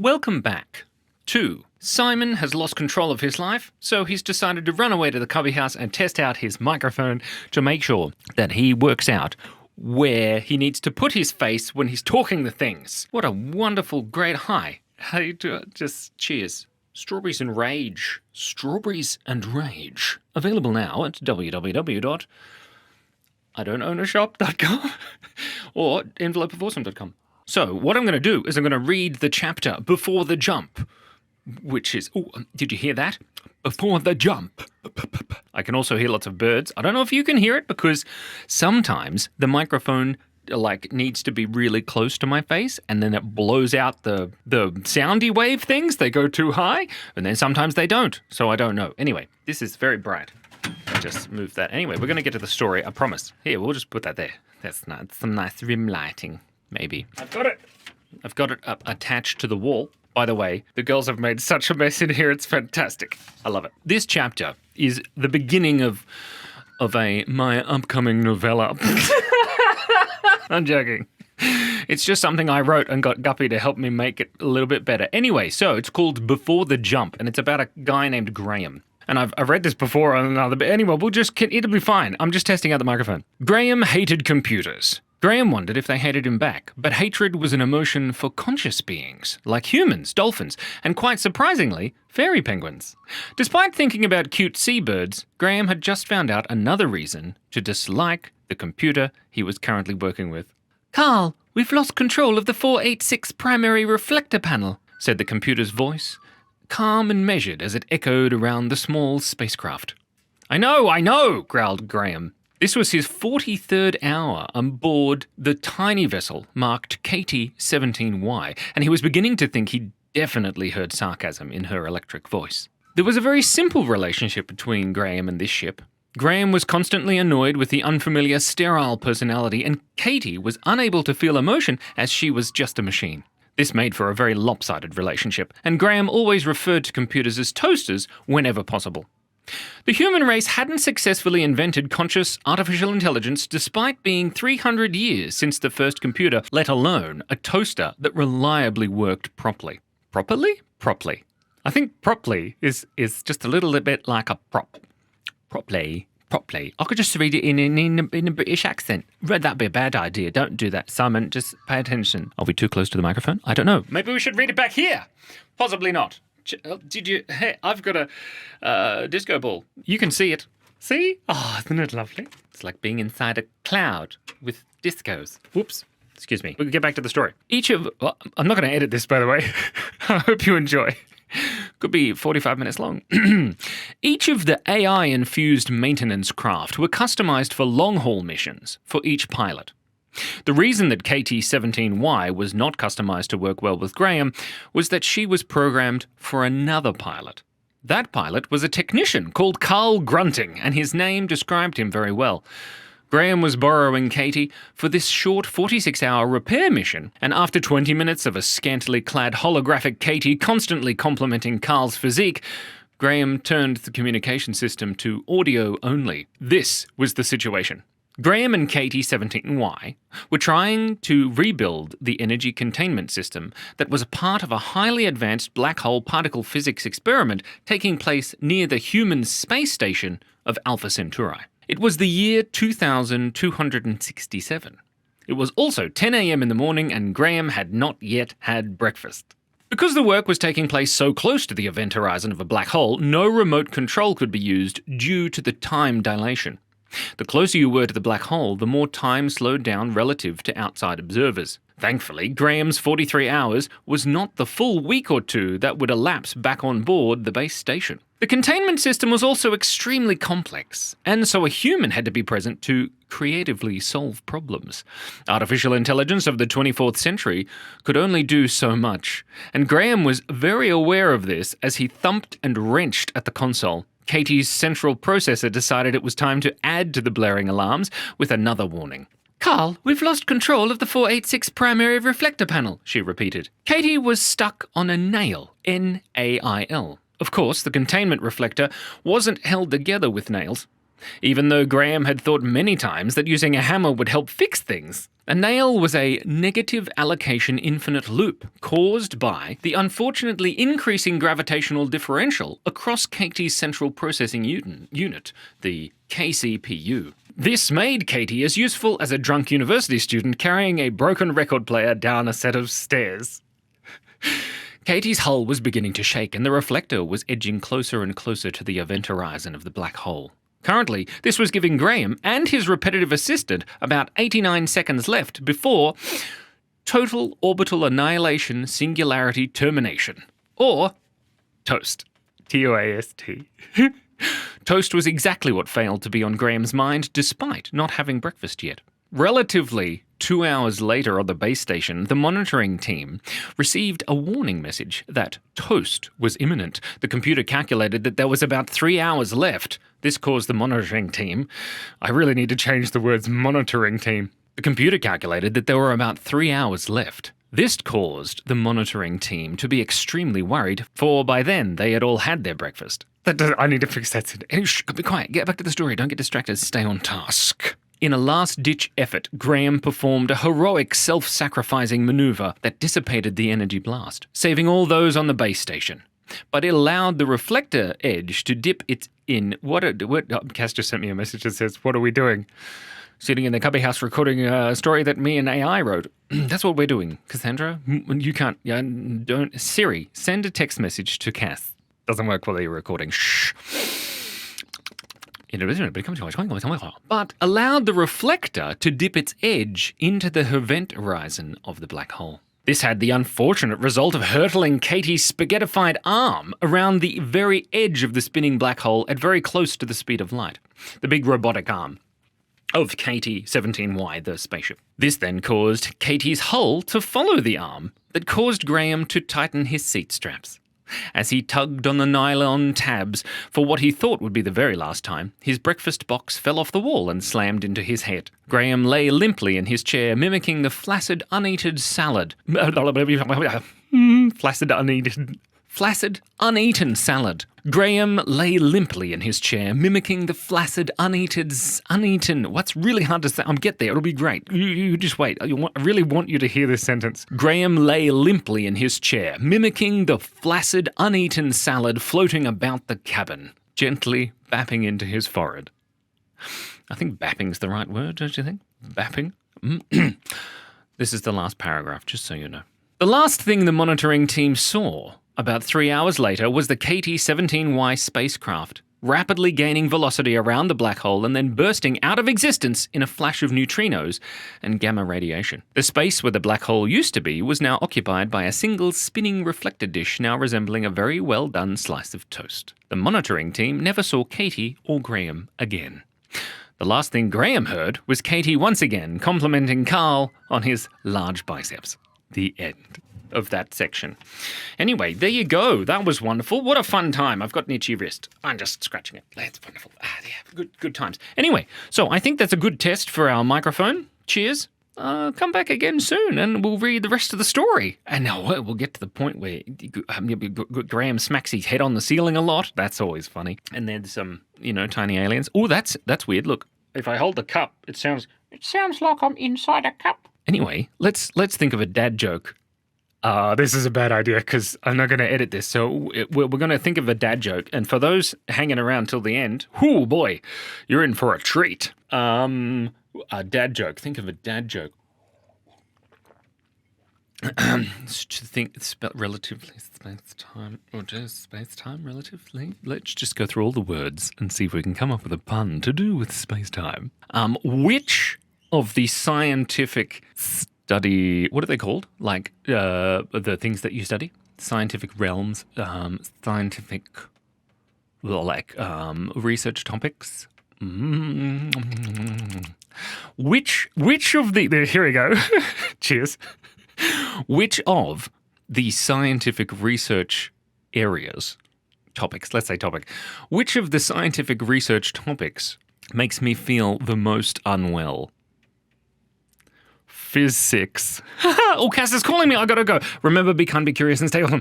Welcome back. 2. Simon has lost control of his life, so he's decided to run away to the cubby house and test out his microphone to make sure that he works out where he needs to put his face when he's talking the things. What a wonderful, great hi. How do you do it? Just cheers. Strawberries and Rage. Strawberries and Rage. Available now at www.idontownershop.com or envelopeofawesome.com. So what I'm going to do is I'm going to read the chapter Before the Jump, which is... Oh, did you hear that? Before the Jump. I can also hear lots of birds. I don't know if you can hear it because sometimes the microphone needs to be really close to my face and then it blows out the soundy wave things. They go too high and then sometimes they don't. So I don't know. Anyway, this is very bright. I just moved that. Anyway, we're going to get to the story. I promise. Here, we'll just put that there. That's not some nice rim lighting, maybe. I've got it attached to the wall. By the way, the girls have made such a mess in here. It's fantastic. I love it. This chapter is the beginning of my upcoming novella. I'm joking. It's just something I wrote and got Guppy to help me make it a little bit better. Anyway, so it's called Before the Jump, and it's about a guy named Graeme. And I've read this before on another, but anyway, it'll be fine. I'm just testing out the microphone. Graeme hated computers. Graeme wondered if they hated him back, but hatred was an emotion for conscious beings, like humans, dolphins, and quite surprisingly, fairy penguins. Despite thinking about cute seabirds, Graeme had just found out another reason to dislike the computer he was currently working with. "Carl, we've lost control of the 486 primary reflector panel," said the computer's voice, calm and measured as it echoed around the small spacecraft. I know, growled Graeme. This was his 43rd hour on board the tiny vessel marked KT-17Y, and he was beginning to think he definitely heard sarcasm in her electric voice. There was a very simple relationship between Graeme and this ship. Graeme was constantly annoyed with the unfamiliar, sterile personality, and Katie was unable to feel emotion as she was just a machine. This made for a very lopsided relationship, and Graeme always referred to computers as toasters whenever possible. The human race hadn't successfully invented conscious artificial intelligence despite being 300 years since the first computer, let alone a toaster that reliably worked properly. Properly. I think properly is just a little bit like a prop. Properly. I could just read it in a British accent. That'd be a bad idea. Don't do that, Simon. Just pay attention. Are we too close to the microphone? I don't know. Maybe we should read it back here. Possibly not. Did you... Hey, I've got a disco ball. You can see it. See? Oh, isn't it lovely? It's like being inside a cloud with discos. Whoops. Excuse me. We can get back to the story. I'm not going to edit this, by the way. I hope you enjoy. Could be 45 minutes long. Each of the AI-infused maintenance craft were customized for long-haul missions for each pilot. The reason that KT-17Y was not customized to work well with Graeme was that she was programmed for another pilot. That pilot was a technician called Carl Grunting, and his name described him very well. Graeme was borrowing Katie for this short 46-hour repair mission, and after 20 minutes of a scantily clad holographic Katie constantly complimenting Carl's physique, Graeme turned the communication system to audio only. This was the situation. Graeme and KT-17Y were trying to rebuild the energy containment system that was a part of a highly advanced black hole particle physics experiment taking place near the human space station of Alpha Centauri. It was the year 2267. It was also 10 a.m. in the morning and Graeme had not yet had breakfast. Because the work was taking place so close to the event horizon of a black hole, no remote control could be used due to the time dilation. The closer you were to the black hole, the more time slowed down relative to outside observers. Thankfully, Graeme's 43 hours was not the full week or two that would elapse back on board the base station. The containment system was also extremely complex, and so a human had to be present to creatively solve problems. Artificial intelligence of the 24th century could only do so much, and Graeme was very aware of this as he thumped and wrenched at the console. Katie's central processor decided it was time to add to the blaring alarms with another warning. "Carl, we've lost control of the 486 primary reflector panel," she repeated. Katie was stuck on a nail, N-A-I-L. Of course, the containment reflector wasn't held together with nails. even though Graeme had thought many times that using a hammer would help fix things. A nail was a negative allocation infinite loop caused by the unfortunately increasing gravitational differential across Katie's central processing unit, the KCPU. This made Katie as useful as a drunk university student carrying a broken record player down a set of stairs. Katie's hull was beginning to shake, and the reflector was edging closer and closer to the event horizon of the black hole. Currently, this was giving Graeme and his repetitive assistant about 89 seconds left before total orbital annihilation singularity termination, or toast. T-O-A-S-T. Toast was exactly what failed to be on Graeme's mind despite not having breakfast yet. Relatively 2 hours later on the base station, the monitoring team received a warning message that toast was imminent. The computer calculated that there was about 3 hours left. This caused the monitoring team... I really need to change the words monitoring team. The computer calculated that there were about 3 hours left. This caused the monitoring team to be extremely worried, for by then they had all had their breakfast. I need to fix that. Shh, be quiet. Get back to the story. Don't get distracted. Stay on task. In a last-ditch effort, Graeme performed a heroic self-sacrificing maneuver that dissipated the energy blast, saving all those on the base station. But it allowed the reflector edge to dip its in... Cass just sent me a message that says, "What are we doing?" Sitting in the cubby house recording a story that me and AI wrote. That's what we're doing, Cassandra. You can't... don't... Siri, send a text message to Cass. Doesn't work while you're recording. Shh. But allowed the reflector to dip its edge into the event horizon of the black hole. This had the unfortunate result of hurtling Katie's spaghettified arm around the very edge of the spinning black hole at very close to the speed of light. The big robotic arm of KT-17Y, the spaceship. This then caused Katie's hull to follow the arm that caused Graeme to tighten his seat straps. As he tugged on the nylon tabs for what he thought would be the very last time, his breakfast box fell off the wall and slammed into his head. Graeme lay limply in his chair, mimicking the flaccid, uneaten salad. Flaccid, uneaten salad. Graeme lay limply in his chair, mimicking the flaccid, uneaten... What's really hard to say? I'll get there. It'll be great. You just wait. I really want you to hear this sentence. Graeme lay limply in his chair, mimicking the flaccid, uneaten salad floating about the cabin, gently bapping into his forehead. I think bapping's the right word, don't you think? Bapping? This is the last paragraph, just so you know. The last thing the monitoring team saw about 3 hours later was the KT-17Y spacecraft, rapidly gaining velocity around the black hole and then bursting out of existence in a flash of neutrinos and gamma radiation. The space where the black hole used to be was now occupied by a single spinning reflector dish now resembling a very well-done slice of toast. The monitoring team never saw Katie or Graeme again. The last thing Graeme heard was Katie once again complimenting Carl on his large biceps. The end of that section. Anyway, there you go. That was wonderful. What a fun time. I've got an itchy wrist. I'm just scratching it. That's wonderful. Yeah, good times. Anyway, so I think that's a good test for our microphone. Cheers. Come back again soon and we'll read the rest of the story. And now we'll get to the point where Graeme smacks his head on the ceiling a lot. That's always funny. And then some, tiny aliens. Oh, that's weird. Look, if I hold the cup, it sounds like I'm inside a cup. Anyway, let's think of a dad joke. This is a bad idea because I'm not going to edit this. So we're going to think of a dad joke. And for those hanging around till the end, whoo boy, you're in for a treat. A dad joke. Think of a dad joke. Spelled relatively space-time, or just space-time relatively. Let's just go through all the words and see if we can come up with a pun to do with space-time. Which of the scientific study, what are they called? Like the things that you study? Scientific realms, scientific, research topics. Which of the, here we go. Cheers. Which of the scientific research areas, topics, let's say topic, which of the scientific research topics makes me feel the most unwell? Physics. Oh, Cass is calling me. I gotta go. Remember, be kind, be curious, and stay on.